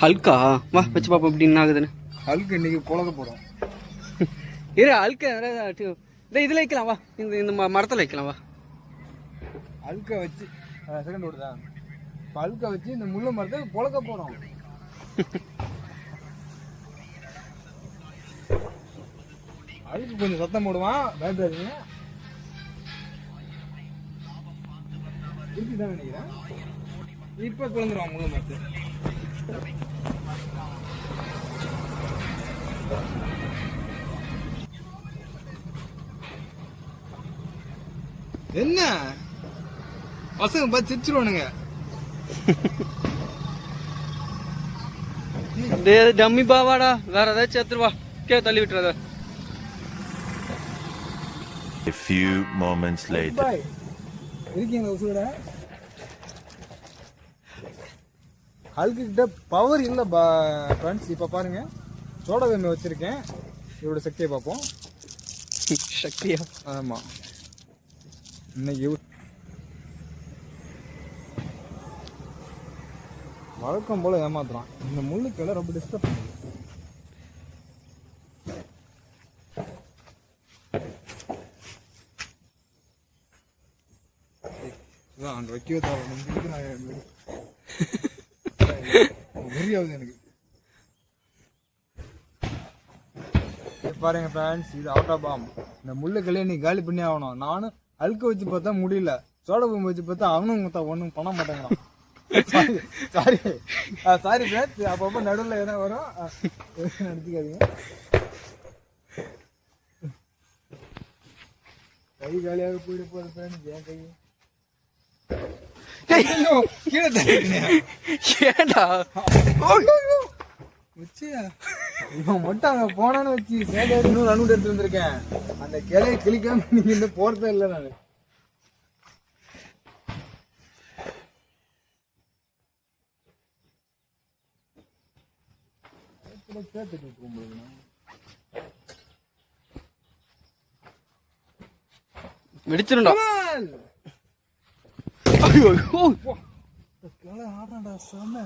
ஹல்கா வா வச்சு பாப்போம் எப்படி என்ன ஆகுதுன்னு. ஹல்க் இன்னைக்கு புழக்க போறோம். இரு ஹல்க இதுல வைக்கலாம் வா, இந்த இந்த மரத்துல வைக்கலாம் வா. ஹல்கை வச்சு செகண்ட் ஓடுதா, ஹல்கை வச்சு இந்த முள்ளு மரத்தை புழக்க போறோம். அதுக்கு கொஞ்சம் சத்தம் போடுவான், பயப்படாதீங்க. தான் நினைக்கிறேன் இப்ப குழந்துருவான் முள்ளு மரத்து. என்ன பசங்க பார்த்து சிரிச்சிருவானுங்க. டம்மி பாவாடா, வேற ஏதாச்சும் எடுத்துருவா, தள்ளி விட்டுறத. A few moments later. இருக்கீங்க உசுட. ஹல்கு கிட்ட பவர் இல்ல ஃப்ரெண்ட்ஸ். இப்ப பாருங்க சோடா வெண்ணெய் வச்சிருக்கேன், இதோட சக்தியை பார்ப்போம். சக்தியா? ஆமா, இன்னைக்கு வழக்கம் போல ஏமாத்துறான். இந்த முள்ளுக்கெல்லாம் ரொம்ப டிஸ்டர்ப் பண்ணுது. அங்க வைக்கவே தேவை வெறியாகுது எனக்கு. பாருங்க ஃப்ரெண்ட்ஸ், இது அவுட் ஆஃப் பாம். இந்த முள்ளுக்கெல்லாம் நீ காலி பண்ணி ஆகணும். நானும் அழுக்க வச்சு பார்த்தா முடியல, சோடா பூமி வச்சு பார்த்தா அவனும் ஒன்றும் பண்ண மாட்டேங்கிறான். சாரி சாரி ஃப்ரெண்ட்ஸ், அப்பப்போ நடுவில் எதனா வரும், நடத்திக்காதீங்க. கை காலியாக போயிட போகுது ஃப்ரெண்ட்ஸ். என் கை இவன் மட்டும் அங்க போனான்னு வச்சு சேகர் இன்னும் அனுட்டு எடுத்து வந்திருக்கேன். அந்த கிளையை கிளிக்காம நீங்க இன்னும் போறதே இல்லை. நானு வெடிச்சிருண்டா. ஆடுறான்டா சாம.